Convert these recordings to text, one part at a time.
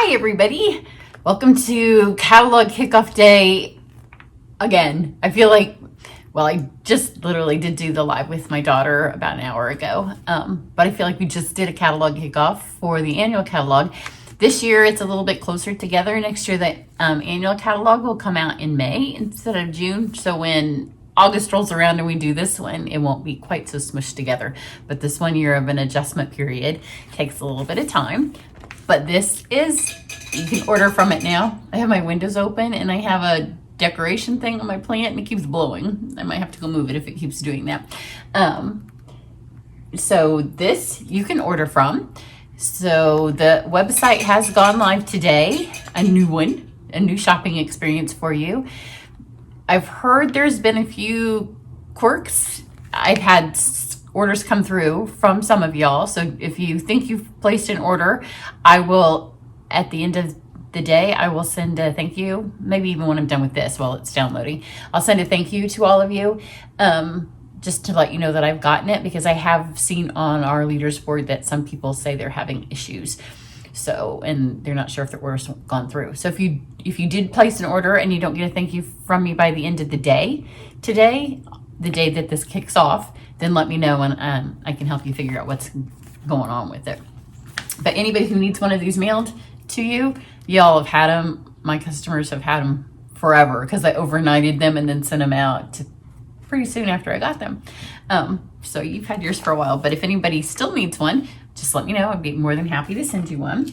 Hi everybody, welcome to catalog kickoff day again. I feel like, well, I just literally did do the live with my daughter about an hour ago, but I feel like we just did a catalog kickoff for the annual catalog. This year it's a little bit closer together. Next year the annual catalog will come out in May instead of June, so when August rolls around and we do this one, it won't be quite so smushed together. But this 1 year of an adjustment period takes a little bit of time. But this is, you can order from it now. I have my windows open and I have a decoration thing on my plant and it keeps blowing. I might have to go move it if it keeps doing that. So this you can order from. So the website has gone live today, a new one, a new shopping experience for you. I've heard there's been a few quirks. I've had orders come through from some of y'all. So if you think you've placed an order, I will, at the end of the day, I will send a thank you. Maybe even when I'm done with this while it's downloading, I'll send a thank you to all of you. Just to let you know that I've gotten it, because I have seen on our leaders board that some people say they're having issues. So, and they're not sure if the order's gone through. So if you did place an order and you don't get a thank you from me by the end of the day today, the day that this kicks off, then let me know and I can help you figure out what's going on with it. But anybody who needs one of these mailed to you, y'all have had them. My customers have had them forever because I overnighted them and then sent them out pretty soon after I got them. So you've had yours for a while, but if anybody still needs one, just let me know. I'd be more than happy to send you one.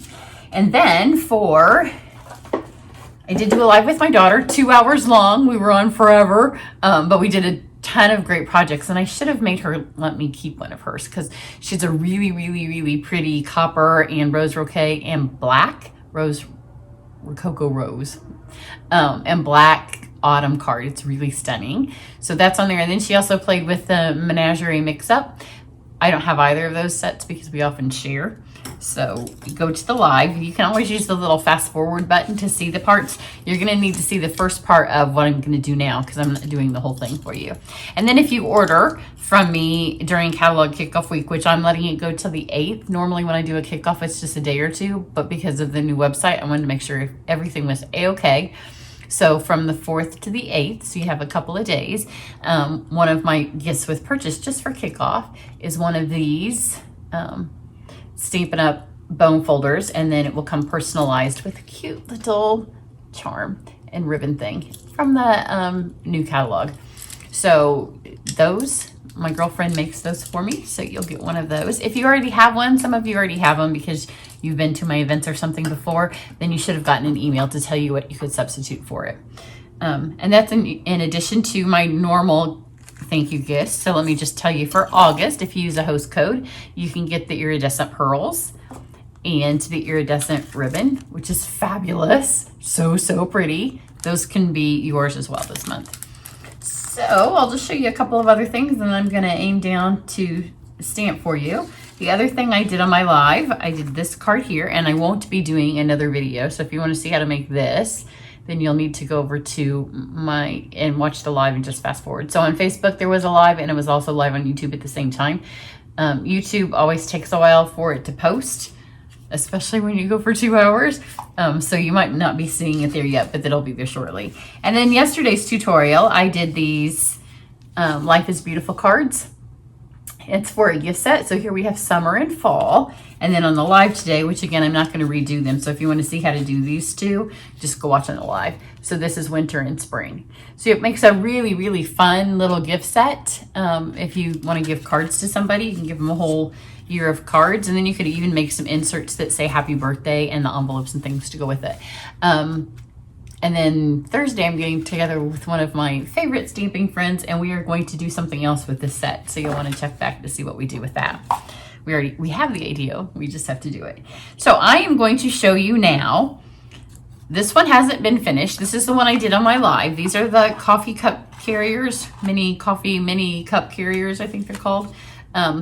And then I did do a live with my daughter, 2 hours long. We were on forever, but we did a ton of great projects, and I should have made her let me keep one of hers because she's a really, really, really pretty copper and rose roquet and black rose, cocoa rose, and black autumn card. It's really stunning. So that's on there. And then she also played with the menagerie mix-up. I don't have either of those sets because we often share. So you go to the live. You can always use the little fast forward button to see the parts. You're going to need to see the first part of what I'm going to do now because I'm not doing the whole thing for you. And then if you order from me during catalog kickoff week, which I'm letting it go till the 8th. Normally when I do a kickoff, it's just a day or two. But because of the new website, I wanted to make sure everything was a-okay. So from the 4th to the 8th, so you have a couple of days. One of my gifts with purchase just for kickoff is one of these Stampin' Up bone folders, and then it will come personalized with a cute little charm and ribbon thing from the new catalog. So those, my girlfriend makes those for me, so you'll get one of those. If you already have one, some of you already have them because you've been to my events or something before, then you should have gotten an email to tell you what you could substitute for it. And that's in addition to my normal thank you gifts. So let me just tell you, for August, if you use a host code, you can get the iridescent pearls and the iridescent ribbon, which is fabulous. So, so pretty. Those can be yours as well this month. So I'll just show you a couple of other things and I'm gonna aim down to stamp for you. The other thing I did on my live, I did this card here, and I won't be doing another video. So if you want to see how to make this, then you'll need to go over to and watch the live and just fast forward. So on Facebook, there was a live, and it was also live on YouTube at the same time. YouTube always takes a while for it to post, especially when you go for 2 hours. So you might not be seeing it there yet, but it'll be there shortly. And then yesterday's tutorial, I did these Life is Beautiful cards. It's for a gift set. So here we have summer and fall. And then on the live today, which again, I'm not going to redo them. So if you want to see how to do these two, just go watch on the live. So this is winter and spring. So it makes a really, really fun little gift set. If you want to give cards to somebody, you can give them a whole year of cards. And then you could even make some inserts that say happy birthday and the envelopes and things to go with it. And then Thursday, I'm getting together with one of my favorite stamping friends, and we are going to do something else with this set. So you'll want to check back to see what we do with that. We have the idea, we just have to do it. So I am going to show you now. This one hasn't been finished. This is the one I did on my live. These are the coffee cup carriers, mini cup carriers, I think they're called.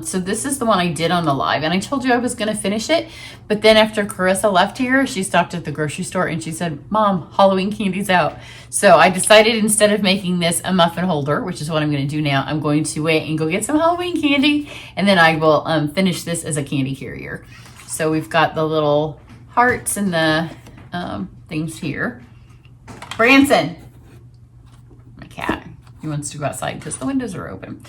So this is the one I did on the live, and I told you I was going to finish it, but then after Carissa left here, she stopped at the grocery store and she said, Mom, Halloween candy's out. So I decided, instead of making this a muffin holder, which is what I'm going to do now, I'm going to wait and go get some Halloween candy, and then I will finish this as a candy carrier. So we've got the little hearts and the things here. Branson, my cat, he wants to go outside because the windows are open.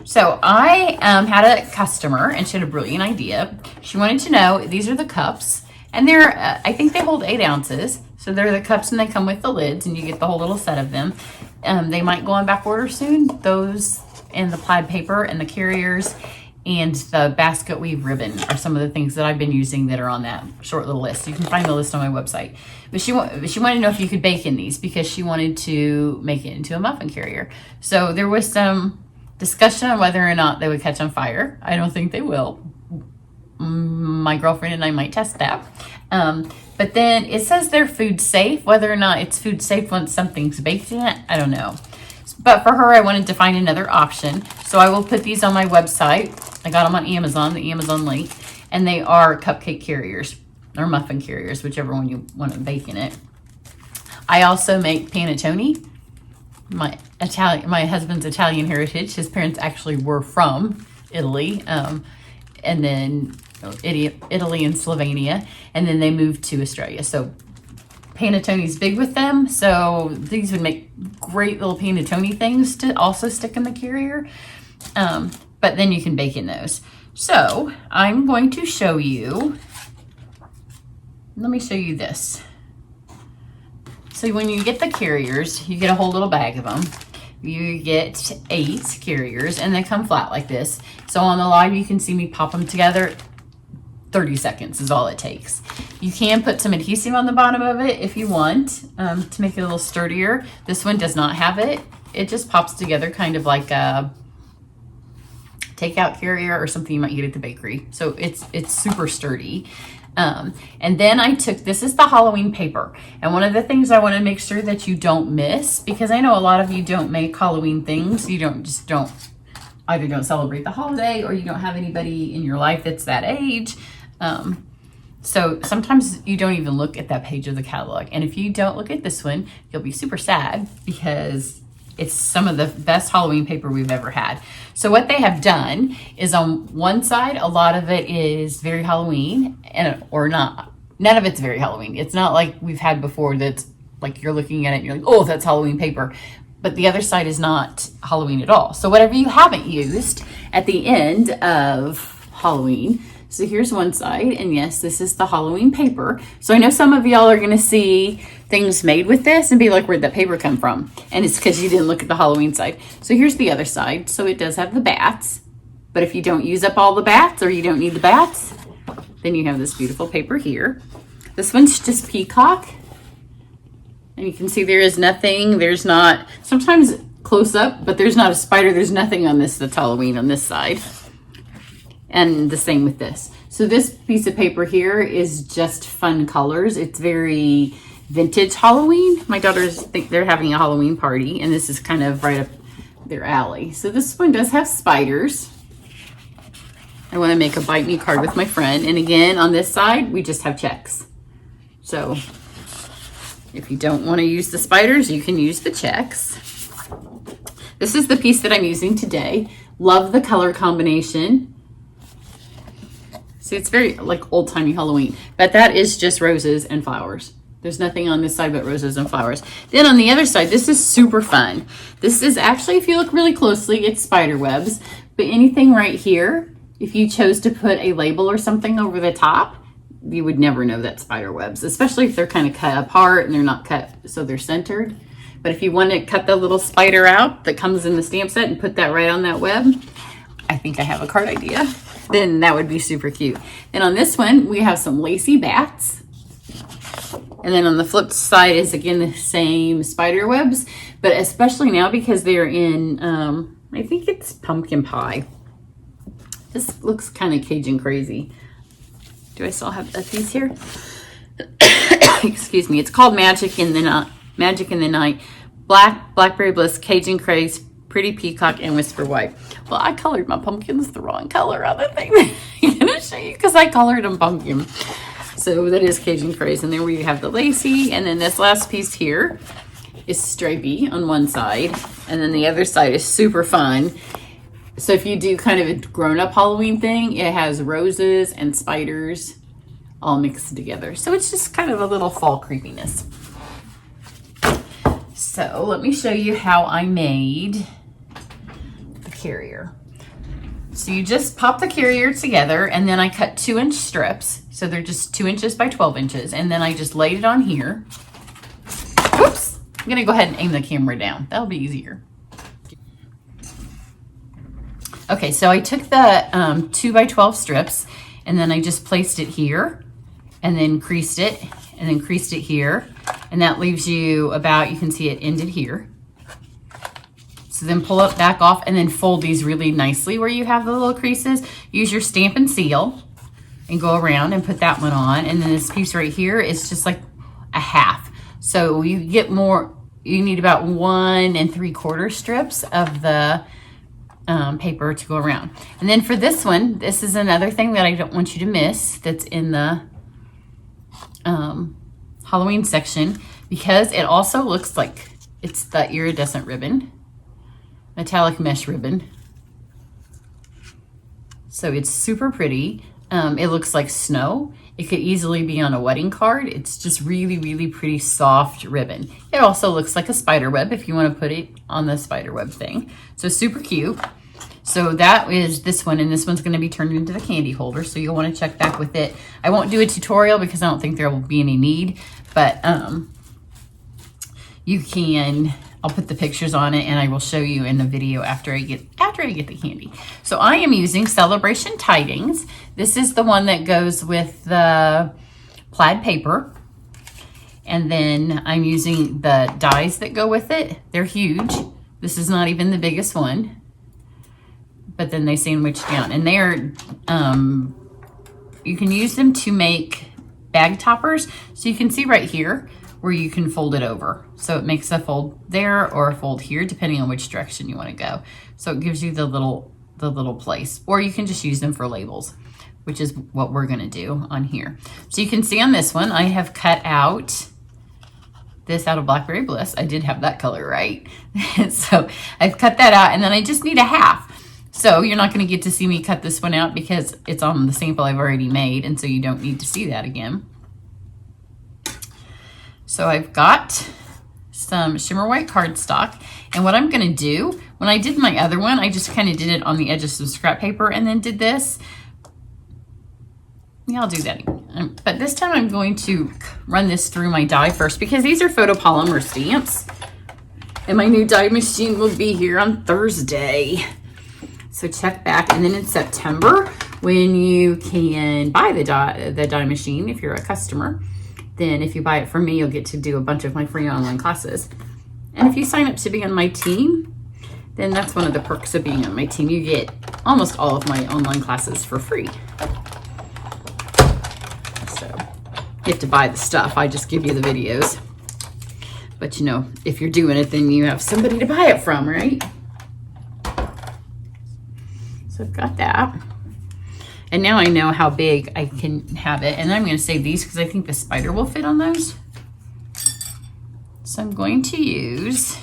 So I had a customer and she had a brilliant idea. She wanted to know, these are the cups and they're, I think they hold 8 ounces. So they're the cups and they come with the lids and you get the whole little set of them. They might go on back order soon. Those and the plaid paper and the carriers and the basket weave ribbon are some of the things that I've been using that are on that short little list. You can find the list on my website. But she wanted to know if you could bake in these because she wanted to make it into a muffin carrier. So there was some discussion on whether or not they would catch on fire. I don't think they will. My girlfriend and I might test that. But then it says they're food safe. Whether or not it's food safe once something's baked in it, I don't know. But for her, I wanted to find another option. So I will put these on my website. I got them on Amazon, the Amazon link. And they are cupcake carriers or muffin carriers, whichever one you want to bake in it. I also make panettone. My husband's Italian heritage. His parents actually were from Italy. And then Italy and Slovenia. And then they moved to Australia. So panettone's big with them, so these would make great little panettone things to also stick in the carrier, but then you can bake in those. So I'm going to show you, let me show you this. So when you get the carriers, you get a whole little bag of them. You get 8 carriers and they come flat like this. So on the live you can see me pop them together. 30 seconds is all it takes. You can put some adhesive on the bottom of it if you want to make it a little sturdier. This one does not have it. It just pops together kind of like a takeout carrier or something you might get at the bakery. So it's super sturdy. And then I took, this is the Halloween paper. And one of the things I want to make sure that you don't miss, because I know a lot of you don't make Halloween things. You either don't celebrate the holiday or you don't have anybody in your life that's that age. So sometimes you don't even look at that page of the catalog. And if you don't look at this one, you'll be super sad because it's some of the best Halloween paper we've ever had. So what they have done is on one side, a lot of it is very Halloween or not. None of it's very Halloween. It's not like we've had before that's like you're looking at it and you're like, oh, that's Halloween paper. But the other side is not Halloween at all. So whatever you haven't used at the end of Halloween. So here's one side, and yes, this is the Halloween paper. So I know some of y'all are gonna see things made with this and be like, where'd that paper come from? And it's because you didn't look at the Halloween side. So here's the other side. So it does have the bats, but if you don't use up all the bats or you don't need the bats, then you have this beautiful paper here. This one's just peacock. And you can see there is nothing, there's not, sometimes close up, but there's not a spider, there's nothing on this that's Halloween on this side. And the same with this. So this piece of paper here is just fun colors. It's very vintage Halloween. My daughters think they're having a Halloween party, and this is kind of right up their alley. So this one does have spiders. I want to make a bite me card with my friend. And again, on this side, we just have checks. So if you don't want to use the spiders, you can use the checks. This is the piece that I'm using today. Love the color combination. See, it's very like old-timey Halloween, but that is just roses and flowers. There's nothing on this side but roses and flowers. Then on the other side, this is super fun. This is actually, if you look really closely, it's spider webs, but anything right here, if you chose to put a label or something over the top, you would never know that's spider webs, especially if they're kind of cut apart and they're not cut so they're centered. But if you want to cut the little spider out that comes in the stamp set and put that right on that web, I think I have a card idea. Then that would be super cute. And on this one, we have some lacy bats. And then on the flip side is again the same spider webs, but especially now because they're in, I think it's pumpkin pie. This looks kind of Cajun crazy. Do I still have a piece here? Excuse me. It's called Magic in the Night. Blackberry Bliss, Cajun Craze, Pretty Peacock, and Whisper White. Well, I colored my pumpkins the wrong color on the thing that I'm going to show you because I colored them pumpkin. So that is Cajun Craze. And then we have the lacy. And then this last piece here is stripey on one side. And then the other side is super fun. So if you do kind of a grown-up Halloween thing, it has roses and spiders all mixed together. So it's just kind of a little fall creepiness. So let me show you how I made the carrier. So you just pop the carrier together, and then I cut 2-inch strips. So they're just 2 inches by 12 inches. And then I just laid it on here. Whoops. I'm gonna go ahead and aim the camera down. That'll be easier. Okay, so I took the 2 by 12 strips, and then I just placed it here, and then creased it, and then creased it here. And that leaves you about, you can see it ended here. So then pull it back off and then fold these really nicely where you have the little creases. Use your Stampin' seal and go around and put that one on. And then this piece right here is just like a half. So you get more, you need about 1 3/4 strips of the paper to go around. And then for this one, this is another thing that I don't want you to miss that's in the Halloween section, because it also looks like it's the iridescent ribbon. Metallic mesh ribbon. So it's super pretty. It looks like snow. It could easily be on a wedding card. It's just really, really pretty soft ribbon. It also looks like a spider web if you want to put it on the spider web thing. So super cute. So that is this one, and this one's going to be turned into the candy holder. So you'll want to check back with it. I won't do a tutorial because I don't think there will be any need, but you can. I'll put the pictures on it, and I will show you in the video after I get the candy. So I am using Celebration Tidings. This is the one that goes with the plaid paper. And then I'm using the dies that go with it. They're huge. This is not even the biggest one. But then they sandwich down. And they're, you can use them to make bag toppers. So you can see right here where you can fold it over. So it makes a fold there or a fold here, depending on which direction you want to go. So it gives you the little place. Or you can just use them for labels, which is what we're gonna do on here. So you can see on this one, I have cut out this out of Blackberry Bliss. I did have that color, right? So I've cut that out, and then I just need a half. So you're not gonna get to see me cut this one out because it's on the sample I've already made, and so you don't need to see that again. So I've got some shimmer white cardstock, and what I'm gonna do, when I did my other one, I just kind of did it on the edge of some scrap paper and then did this. Yeah, I'll do that again. But this time I'm going to run this through my die first because these are photopolymer stamps, and my new die machine will be here on Thursday. So check back, and then in September, when you can buy the die machine, if you're a customer, then if you buy it from me, you'll get to do a bunch of my free online classes. And if you sign up to be on my team, then that's one of the perks of being on my team. You get almost all of my online classes for free. So you have to buy the stuff. I just give you the videos. But you know, if you're doing it, then you have somebody to buy it from, right? So I've got that. And now I know how big I can have it. And I'm going to save these because I think the spider will fit on those. So I'm going to use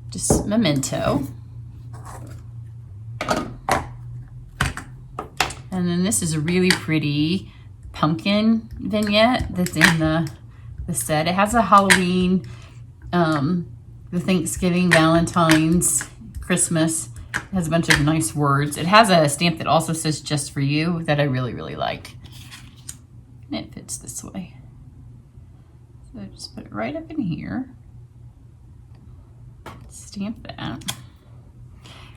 just Memento. And then this is a really pretty pumpkin vignette that's in the set. It has a Halloween, the Thanksgiving, Valentine's, Christmas. It has a bunch of nice words. It has a stamp that also says just for you that I really, really like. And it fits this way. So just put it right up in here. Stamp that.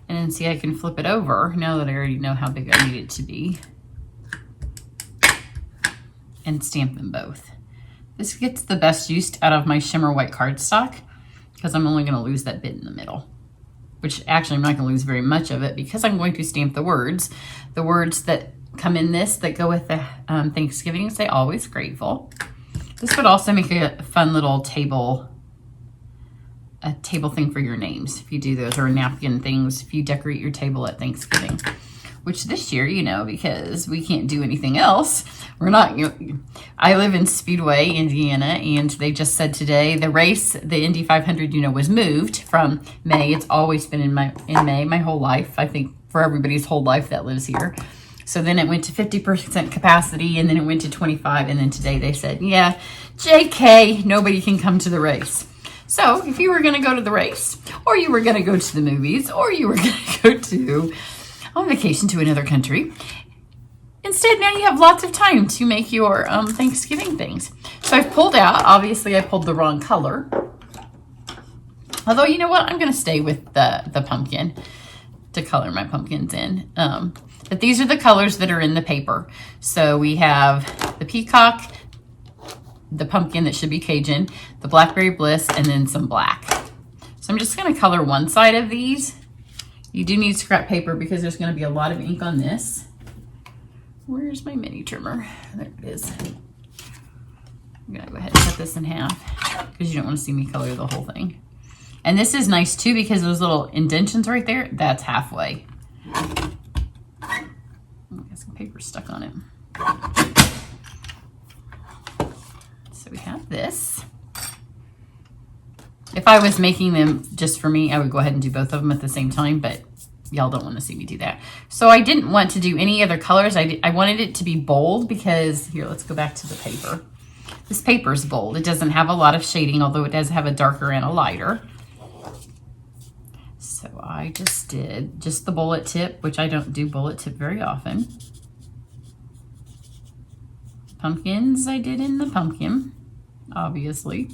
And then see, I can flip it over now that I already know how big I need it to be. And stamp them both. This gets the best use out of my shimmer white cardstock because I'm only going to lose that bit in the middle. Which actually I'm not going to lose very much of it because I'm going to stamp the words. The words that come in this that go with the Thanksgiving say always grateful. This would also make a fun little table thing for your names if you do those, or napkin things if you decorate your table at Thanksgiving. Which this year, you know, because we can't do anything else, we're not, you know, I live in Speedway, Indiana, and they just said today the race, the Indy 500, you know, was moved from May. It's always been in May my whole life, I think, for everybody's whole life that lives here. So then it went to 50% capacity, and then it went to 25, and then today they said, yeah, JK, nobody can come to the race. So if you were going to go to the race, or you were going to go to the movies, or you were going to go to on vacation to another country, instead now you have lots of time to make your Thanksgiving things. So I've pulled out, obviously I pulled the wrong color. Although, you know what, I'm going to stay with the pumpkin to color my pumpkins in. But these are the colors that are in the paper. So we have the peacock, the pumpkin that should be Cajun, the blackberry bliss, and then some black. So I'm just going to color one side of these. You do need scrap paper because there's going to be a lot of ink on this. Where's my mini trimmer? There it is. I'm going to go ahead and cut this in half because you don't want to see me color the whole thing. And this is nice too because those little indentions right there, that's halfway. Got some paper stuck on it. So we have this. If I was making them just for me, I would go ahead and do both of them at the same time, but y'all don't want to see me do that. So I didn't want to do any other colors. I wanted it to be bold because, here, let's go back to the paper. This paper is bold. It doesn't have a lot of shading, although it does have a darker and a lighter. So I just did just the bullet tip, which I don't do bullet tip very often. Pumpkins I did in the pumpkin, obviously.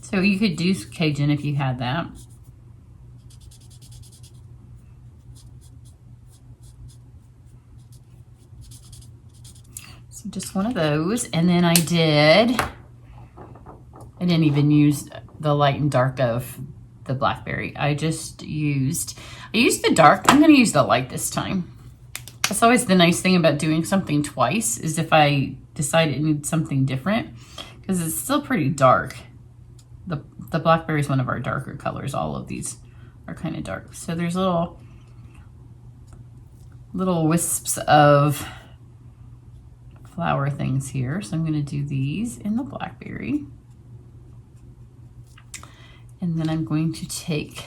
So you could do Cajun if you had that. So just one of those. And then I didn't even use the light and dark of the blackberry. I used the dark. I'm going to use the light this time. That's always the nice thing about doing something twice, is if I decide it needs something different, because it's still pretty dark. The blackberry is one of our darker colors. All of these are kind of dark. So there's little wisps of flower things here. So I'm going to do these in the blackberry. And then I'm going to take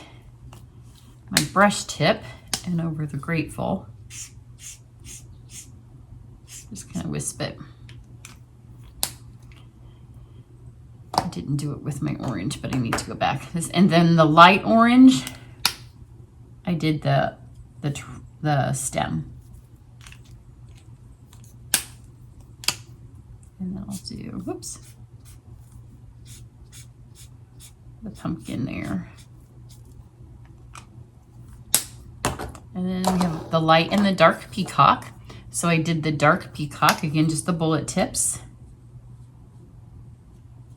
my brush tip and over the grateful, just kind of wisp it. I didn't do it with my orange, but I need to go back. And then the light orange, I did the stem. And then I'll do, whoops, the pumpkin there. And then we have the light and the dark peacock. So I did the dark peacock, again, just the bullet tips.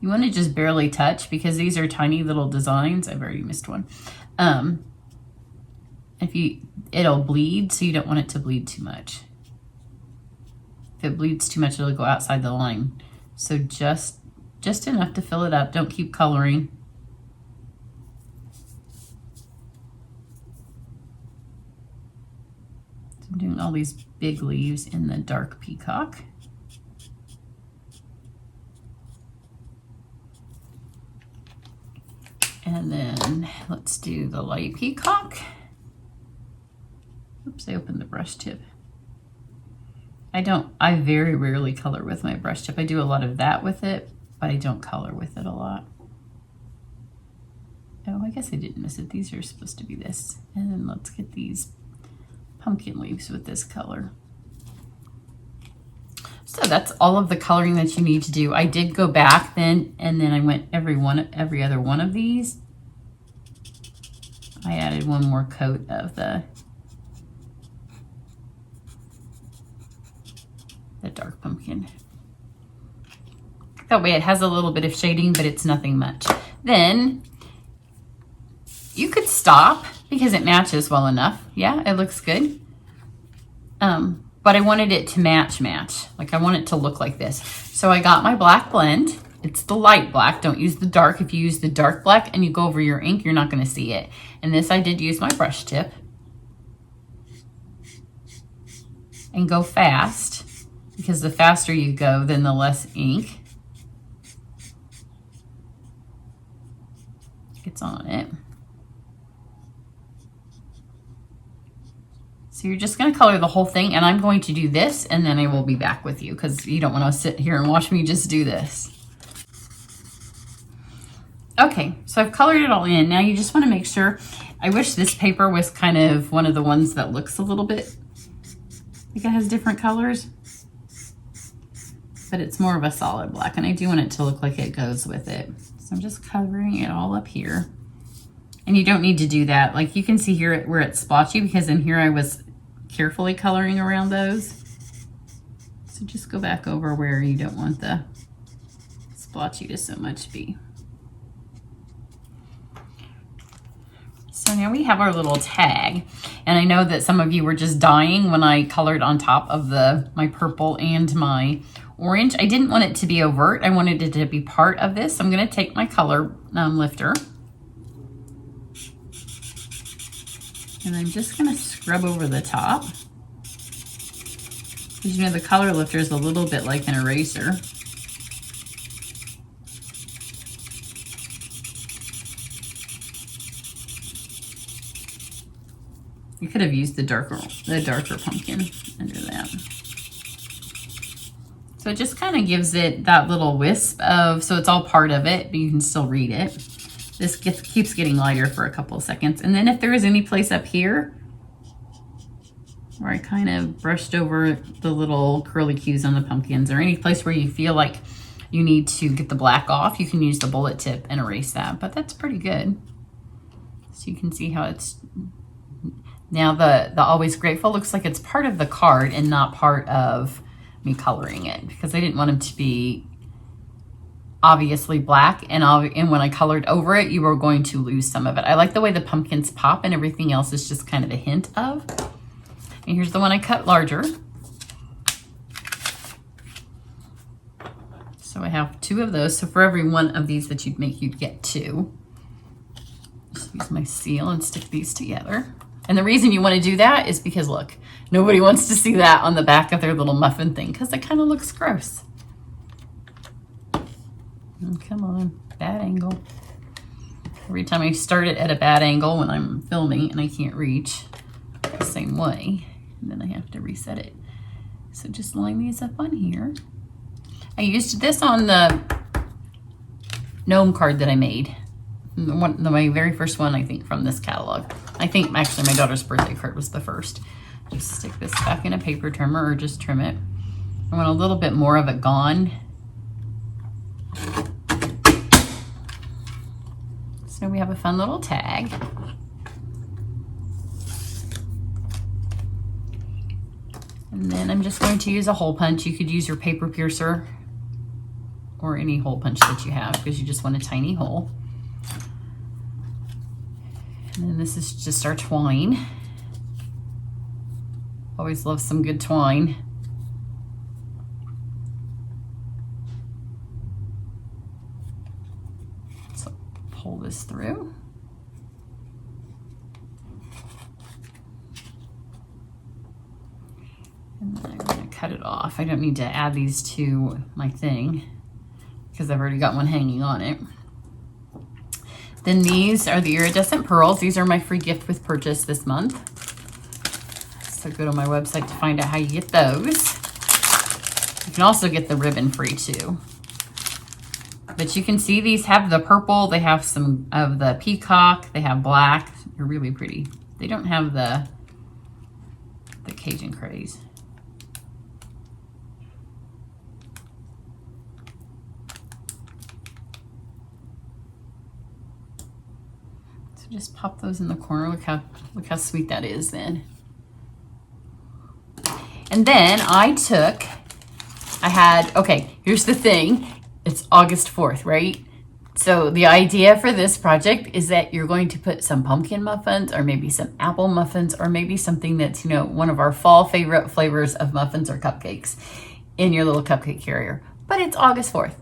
You want to just barely touch because these are tiny little designs. I've already missed one. It'll bleed, so you don't want it to bleed too much. If it bleeds too much, it'll go outside the line. So just enough to fill it up. Don't keep coloring. So I'm doing all these big leaves in the dark peacock. And then let's do the light peacock. Oops, I opened the brush tip. I very rarely color with my brush tip. I do a lot of that with it, but I don't color with it a lot. Oh, I guess I didn't miss it. These are supposed to be this. And then let's get these pumpkin leaves with this color. So that's all of the coloring that you need to do. I did go back then, and then I went every other one of these. I added one more coat of the dark pumpkin. That way it has a little bit of shading, but it's nothing much. Then you could stop because it matches well enough. Yeah, it looks good. But I wanted it to match. Like I want it to look like this. So I got my black blend. It's the light black. Don't use the dark. If you use the dark black and you go over your ink, you're not going to see it. And this I did use my brush tip. And go fast, because the faster you go, then the less ink gets on it. So So you're just going to color the whole thing, and I'm going to do this, and then I will be back with you because you don't want to sit here and watch me just do this. Okay, so I've colored it all in. Now you just want to make sure, I wish this paper was kind of one of the ones that looks a little bit like it has different colors, but it's more of a solid black, and I do want it to look like it goes with it. So I'm just covering it all up here. And you don't need to do that. Like you can see here where it's splotchy because in here I was carefully coloring around those. So just go back over where you don't want the splotchy to so much be. So now we have our little tag. And I know that some of you were just dying when I colored on top of my purple and my orange. I didn't want it to be overt. I wanted it to be part of this. So I'm going to take my color lifter. And I'm just going to scrub over the top. Because you know the color lifter is a little bit like an eraser. You could have used the darker pumpkin under that. So it just kind of gives it that little wisp of, so it's all part of it, but you can still read it. This keeps getting lighter for a couple of seconds. And then if there is any place up here where I kind of brushed over the little curly cues on the pumpkins, or any place where you feel like you need to get the black off, you can use the bullet tip and erase that. But that's pretty good. So you can see how it's, now the Always Grateful looks like it's part of the card and not part of me coloring it, because I didn't want them to be obviously black, and when I colored over it, you were going to lose some of it. I like the way the pumpkins pop and everything else is just kind of a hint of. And here's the one I cut larger. So I have 2 of those. So for every one of these that you'd make, you'd get 2. Just use my seal and stick these together. And the reason you want to do that is because look, nobody wants to see that on the back of their little muffin thing because it kind of looks gross. Oh, come on, bad angle. Every time I start it at a bad angle when I'm filming and I can't reach the same way, and then I have to reset it. So just line these up on here. I used this on the gnome card that I made. My very first one, I think, from this catalog. I think actually my daughter's birthday card was the first. Just stick this back in a paper trimmer or just trim it. I want a little bit more of it gone. So we have a fun little tag. And then I'm just going to use a hole punch. You could use your paper piercer or any hole punch that you have because you just want a tiny hole. And then this is just our twine. Always love some good twine. So pull this through. And then I'm going to cut it off. I don't need to add these to my thing because I've already got one hanging on it. Then these are the iridescent pearls. These are my free gift with purchase this month. So go to my website to find out how you get those. You can also get the ribbon free too. But you can see these have the purple. They have some of the peacock. They have black. They're really pretty. They don't have the Cajun craze. Just pop those in the corner. Look how sweet that is then. And then okay, here's the thing. It's August 4th, right? So the idea for this project is that you're going to put some pumpkin muffins or maybe some apple muffins or maybe something that's, one of our fall favorite flavors of muffins or cupcakes in your little cupcake carrier. But it's August 4th.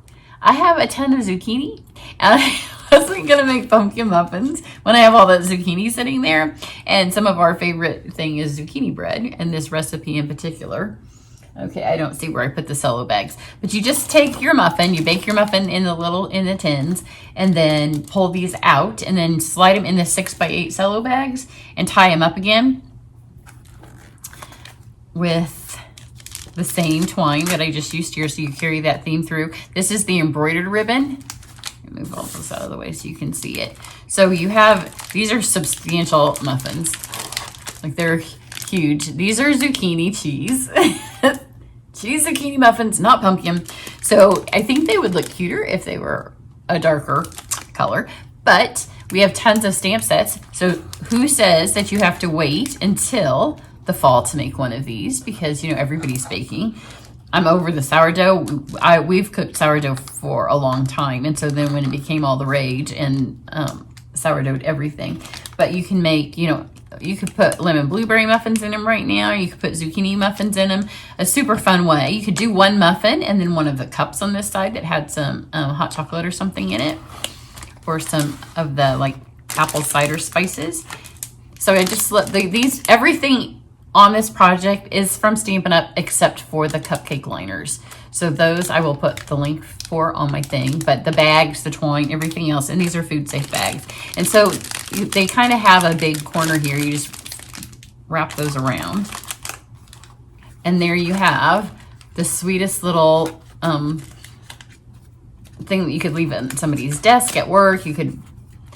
I have a ton of zucchini and I wasn't gonna make pumpkin muffins when I have all that zucchini sitting there. And some of our favorite thing is zucchini bread, and this recipe in particular. Okay, I don't see where I put the cello bags, but you just take your muffin, you bake your muffin in the tins, and then pull these out, and then slide them in the 6x8 cello bags and tie them up again. with the same twine that I just used here, so you carry that theme through. This is the embroidered ribbon. Let me move all this out of the way so you can see it. So you have, these are substantial muffins. Like, they're huge. These are zucchini cheese. Cheese zucchini muffins, not pumpkin. So I think they would look cuter if they were a darker color. But we have tons of stamp sets. So who says that you have to wait until the fall to make one of these? Because, you know, everybody's baking. I'm over the sourdough. We've cooked sourdough for a long time. And so then when it became all the rage, and sourdough'd everything. But you can make, you know, you could put lemon blueberry muffins in them right now. You could put zucchini muffins in them. A super fun way. You could do one muffin and then one of the cups on this side that had some hot chocolate or something in it. Or some of the like apple cider spices. So I just let these, everything on this project is from Stampin' Up except for the cupcake liners. So those I will put the link for on my thing, but the bags, the twine, everything else, and these are food safe bags. And so they kind of have a big corner here. You just wrap those around. And there you have the sweetest little thing that you could leave at somebody's desk at work. You could,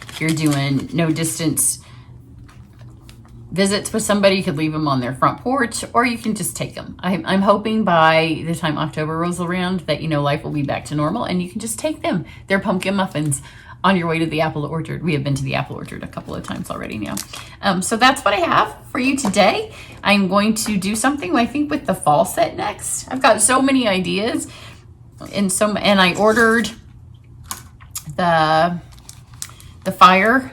if you're doing no distance visits with somebody, you could leave them on their front porch, or you can just take them. I'm hoping by the time October rolls around that, you know, life will be back to normal and you can just take them. They're pumpkin muffins on your way to the apple orchard. We have been to the apple orchard a couple of times already now. So that's what I have for you today. I'm going to do something, I think, with the fall set next. I've got so many ideas, and I ordered the fire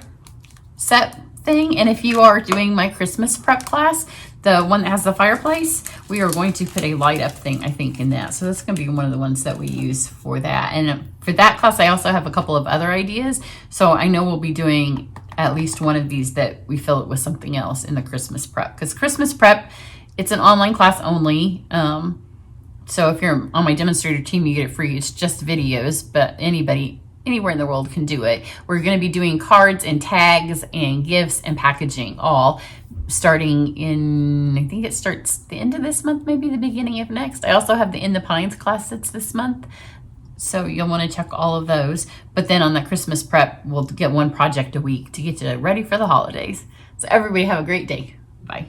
set thing. And if you are doing my Christmas prep class, the one that has the fireplace, we are going to put a light up thing, I think, in that. So that's going to be one of the ones that we use for that. And for that class, I also have a couple of other ideas. So I know we'll be doing at least one of these that we fill it with something else in the Christmas prep. Because Christmas prep, it's an online class only. So if you're on my demonstrator team, you get it free. It's just videos, but anybody anywhere in the world can do it. We're going to be doing cards and tags and gifts and packaging, all starting in, I think it starts the end of this month, maybe the beginning of next. I also have the In the Pines class that's this month, so you'll want to check all of those. But then on the Christmas prep, we'll get one project a week to get you ready for the holidays. So everybody have a great day. Bye.